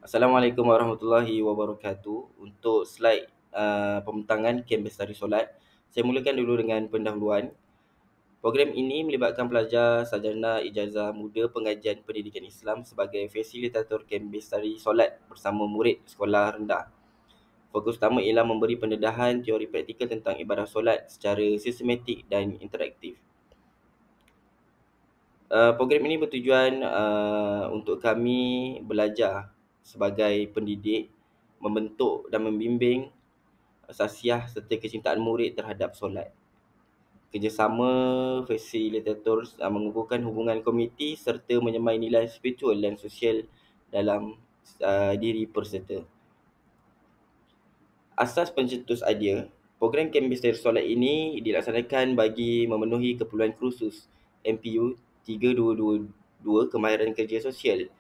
Assalamualaikum warahmatullahi wabarakatuh. Untuk slide pembentangan kem bestari solat, saya mulakan dulu dengan pendahuluan. Program ini melibatkan pelajar sarjana ijazah muda pengajian pendidikan Islam sebagai fasilitator kem bestari solat bersama murid sekolah rendah. Fokus utama ialah memberi pendedahan teori praktikal tentang ibadah solat secara sistematik dan interaktif. Program ini bertujuan untuk kami belajar sebagai pendidik, membentuk dan membimbing sasiah serta kecintaan murid terhadap solat. Kerjasama fasilitator mengukuhkan hubungan komuniti serta menyemai nilai spiritual dan sosial dalam diri peserta. Asas pencetus idea, program kem bestari solat ini dilaksanakan bagi memenuhi keperluan kursus MPU 3222 Kemahiran Kerja Sosial.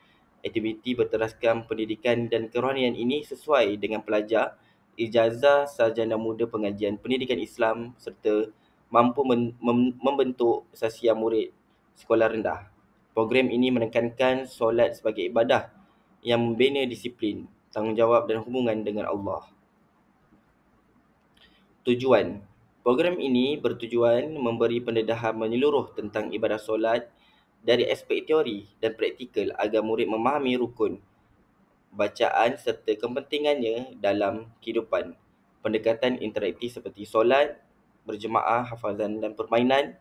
Aktiviti berteraskan pendidikan dan kerohanian ini sesuai dengan pelajar ijazah sarjana muda pengajian pendidikan Islam serta mampu membentuk sasiah murid sekolah rendah. Program ini menekankan solat sebagai ibadah yang membina disiplin, tanggungjawab dan hubungan dengan Allah. Tujuan program ini bertujuan memberi pendedahan menyeluruh tentang ibadah solat dari aspek teori dan praktikal agar murid memahami rukun, bacaan serta kepentingannya dalam kehidupan. Pendekatan interaktif seperti solat, berjemaah, hafazan dan permainan.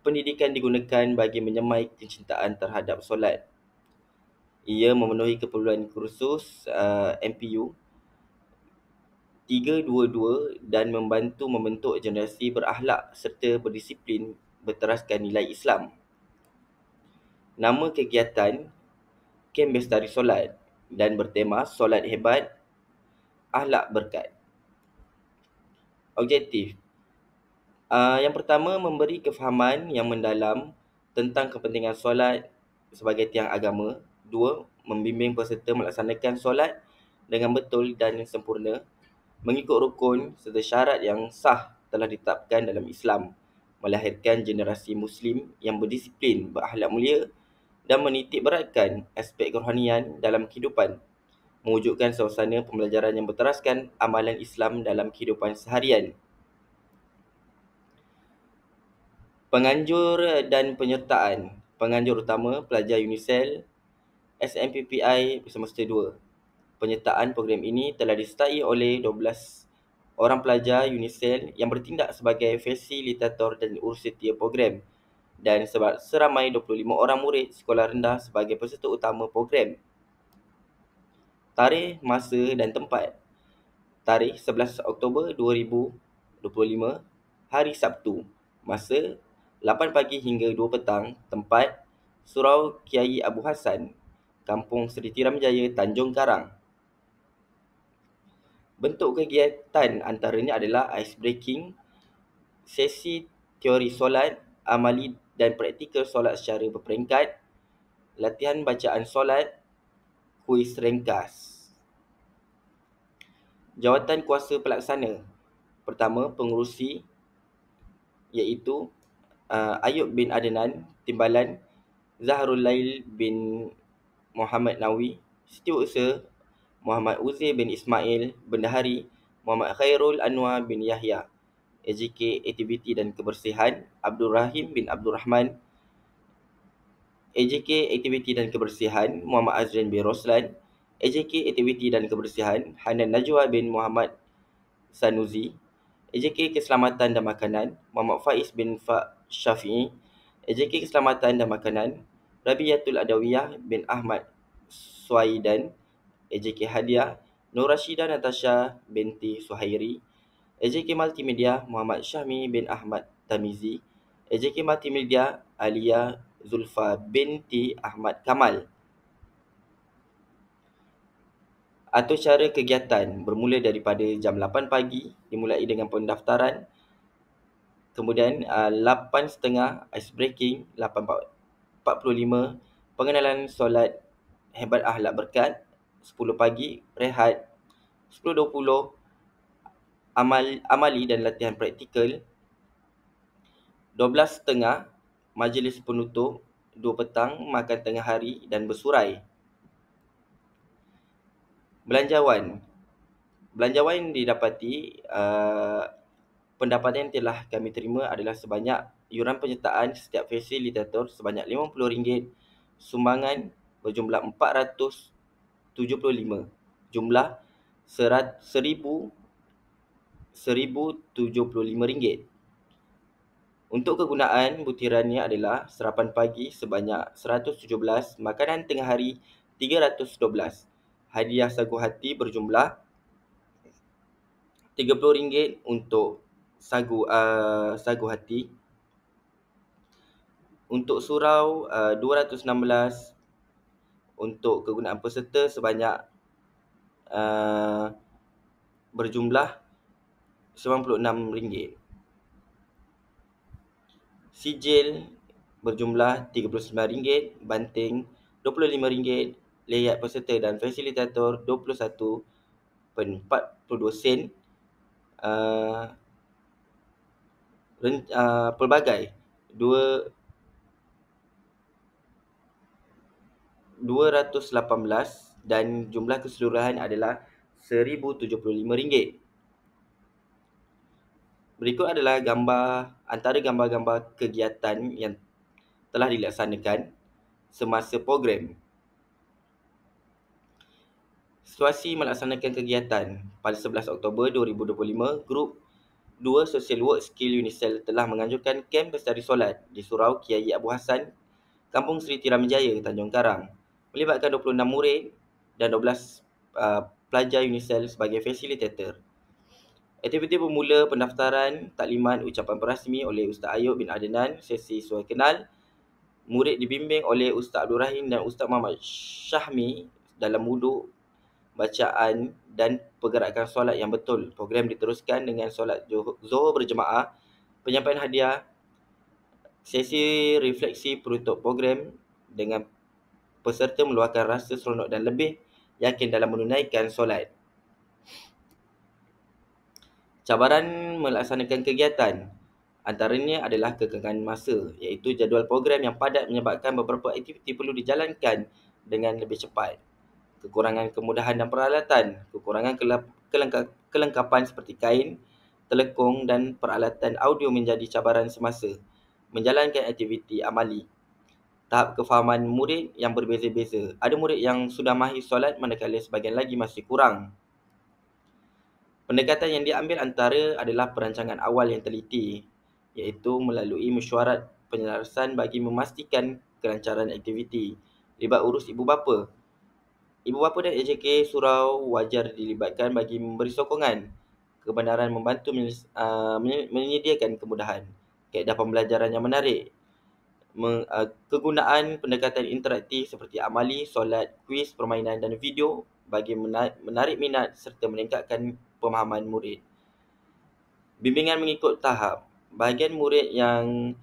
Pendidikan digunakan bagi menyemai kecintaan terhadap solat. Ia memenuhi keperluan kursus MPU 322 dan membantu membentuk generasi berakhlak serta berdisiplin berteraskan nilai Islam. Nama kegiatan Kem Bestari Solat dan bertema Solat Hebat, Akhlak Berkat. Objektif yang pertama, memberi kefahaman yang mendalam tentang kepentingan solat sebagai tiang agama. Dua, membimbing peserta melaksanakan solat dengan betul dan sempurna mengikut rukun serta syarat yang sah telah ditetapkan dalam Islam, melahirkan generasi Muslim yang berdisiplin, berakhlak mulia dan menitik beratkan aspek kerohanian dalam kehidupan, mewujudkan suasana pembelajaran yang berteraskan amalan Islam dalam kehidupan seharian. Penganjur dan penyertaan. Penganjur utama, pelajar UNISEL SMPPI semester 2. Penyertaan program ini telah disertai oleh 12 orang pelajar UNISEL yang bertindak sebagai fasilitator dan urussetia program dan seramai 25 orang murid sekolah rendah sebagai peserta utama program. Tarikh, masa dan tempat. Tarikh 11 Oktober 2025, hari Sabtu. Masa 8 pagi hingga 2 petang. Tempat Surau Kiai Abu Hassan, Kampung Seri Tiram Jaya, Tanjung Karang. Bentuk kegiatan antaranya adalah ice breaking, sesi teori solat, amali dan praktikal solat secara berperingkat, latihan bacaan solat, kuis ringkas. Jawatan kuasa pelaksana. Pertama, pengurusi iaitu Ayub bin Adnan Timbalan, Zahrul Lail bin Muhammad Nawi, Setiausaha Muhammad Uzair bin Ismail, Bendahari Muhammad Khairul Anwar bin Yahya, AJK Aktiviti dan Kebersihan Abdul Rahim bin Abdul Rahman, AJK Aktiviti dan Kebersihan Muhammad Azrin bin Roslan, AJK Aktiviti dan Kebersihan Hanan Najwa bin Muhammad Sanusi, AJK Keselamatan dan Makanan Muhammad Faiz bin Syafi'i, AJK Keselamatan dan Makanan Rabiatul Adawiyah bin Ahmad Suaidan, AJK Hadiah Nur Rashidah Natasha binti Suhairi, AJK Multimedia Muhammad Syahmi bin Ahmad Tamizi, AJK Multimedia Alia Zulfa binti Ahmad Kamal. Atur cara kegiatan bermula daripada jam 8 pagi, dimulai dengan pendaftaran. Kemudian 8.30 ice breaking, 8.45 pengenalan solat hebat akhlak berkat, 10 pagi rehat, 10.20 amali dan latihan praktikal, 12.30 majlis penutup, 2 petang makan tengah hari dan bersurai. Belanjawan. Belanjawan didapati pendapatan yang telah kami terima adalah sebanyak yuran penyertaan setiap fasilitator sebanyak RM50, sumbangan berjumlah 475, jumlah RM1,075. Untuk kegunaan butirannya adalah sarapan pagi sebanyak 117, makanan tengah hari 312. Hadiah sagu hati berjumlah RM30 untuk sagu hati. Untuk surau 216. Untuk kegunaan peserta sebanyak berjumlah RM96. Sijil berjumlah RM39, banting RM25, layat peserta dan fasilitator 21.42 sen. Pelbagai 218 dan jumlah keseluruhan adalah RM1,075. Berikut adalah antara gambar-gambar kegiatan yang telah dilaksanakan semasa program. Situasi melaksanakan kegiatan. Pada 11 Oktober 2025, Grup 2 Social Work Skill Unicel telah menganjurkan kem bestari solat di Surau Kiai Abu Hassan, Kampung Seri Tiram Jaya, Tanjung Karang, melibatkan 26 murid dan 12 pelajar Unicel sebagai fasilitator. Aktiviti bermula pendaftaran taklimat ucapan perasmi oleh Ustaz Ayub bin Adnan, sesi suai kenal. Murid dibimbing oleh Ustaz Abdul Rahim dan Ustaz Muhammad Syahmi dalam wuduk, bacaan dan pergerakan solat yang betul. Program diteruskan dengan solat Zuhur berjemaah, penyampaian hadiah, sesi refleksi penutup program dengan peserta meluahkan rasa seronok dan lebih yakin dalam menunaikan solat. Cabaran melaksanakan kegiatan antaranya adalah kekangan masa, iaitu jadual program yang padat menyebabkan beberapa aktiviti perlu dijalankan dengan lebih cepat. Kekurangan kemudahan dan peralatan, kekurangan kelengkapan seperti kain, telekung dan peralatan audio menjadi cabaran semasa menjalankan aktiviti amali. Tahap kefahaman murid yang berbeza-beza. Ada murid yang sudah mahir solat manakala sebahagian lagi masih kurang. Pendekatan yang diambil antara adalah perancangan awal yang teliti, iaitu melalui mesyuarat penyelarasan bagi memastikan kelancaran aktiviti. Libat urus ibu bapa. Ibu bapa dan AJK surau wajar dilibatkan bagi memberi sokongan kebenaran membantu menyediakan kemudahan. Kaedah pembelajaran yang menarik. Kegunaan pendekatan interaktif seperti amali, solat, kuis, permainan dan video bagi menarik minat serta meningkatkan pemahaman murid. Bimbingan mengikut tahap. Bahagian murid yang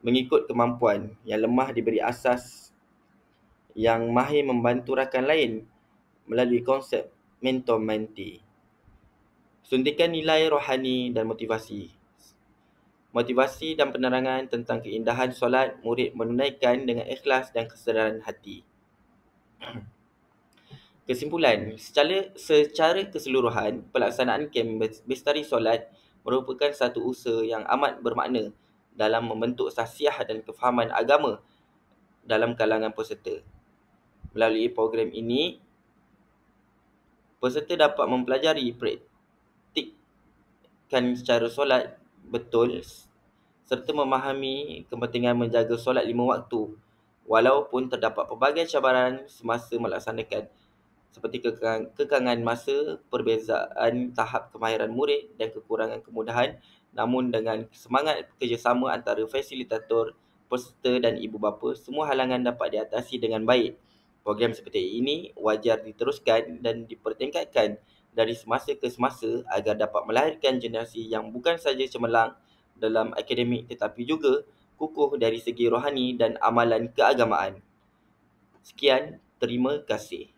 mengikut kemampuan, yang lemah diberi asas, yang mahir membantu rakan lain melalui konsep mentor-mentee. Suntikan nilai rohani dan motivasi. Motivasi dan penerangan tentang keindahan solat murid menunaikan dengan ikhlas dan kesedaran hati. Kesimpulan, secara keseluruhan, pelaksanaan kem bestari solat merupakan satu usaha yang amat bermakna dalam membentuk sahsiah dan kefahaman agama dalam kalangan peserta. Melalui program ini, peserta dapat mempelajari praktikkan secara solat betul serta memahami kepentingan menjaga solat 5 waktu walaupun terdapat pelbagai cabaran semasa melaksanakan seperti kekangan masa, perbezaan tahap kemahiran murid dan kekurangan kemudahan, namun dengan semangat kerjasama antara fasilitator, peserta dan ibu bapa, semua halangan dapat diatasi dengan baik. Program seperti ini wajar diteruskan dan dipertingkatkan dari semasa ke semasa agar dapat melahirkan generasi yang bukan saja cemerlang dalam akademik tetapi juga kukuh dari segi rohani dan amalan keagamaan. Sekian, terima kasih.